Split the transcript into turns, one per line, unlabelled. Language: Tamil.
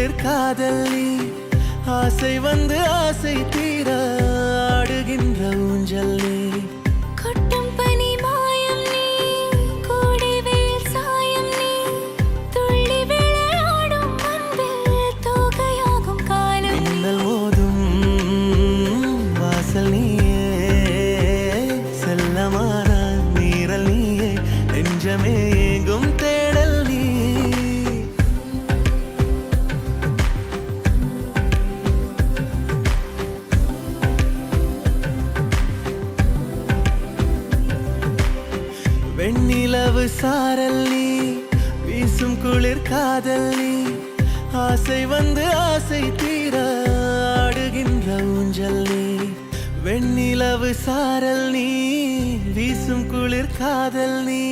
குளிர் காதல் நீ ஆசை வந்து ஆசை தீர ஆடுகின்ற ஊஞ்சல் நீ
கொட்டும் பனி மாயம் நீ கோடை வெயில் சாயம் நீ துள்ளி விளையாடும் அன்பில் தோகையாகும் காலம் நீ
மின்னல் மோதும் வாசல் நீயே செல்லமான நீரல் நீயே நெஞ்சமே ஏங்கும் தேடல் நீ வெண்ணிலவு சாரல் நீ வீசும் குளிர் காதல் நீ ஆசை வந்து ஆசை தீர ஆடுகின்ற ஊஞ்சல் நீ வெண்ணிலவு சாரல் நீ வீசும் குளிர் காதல் நீ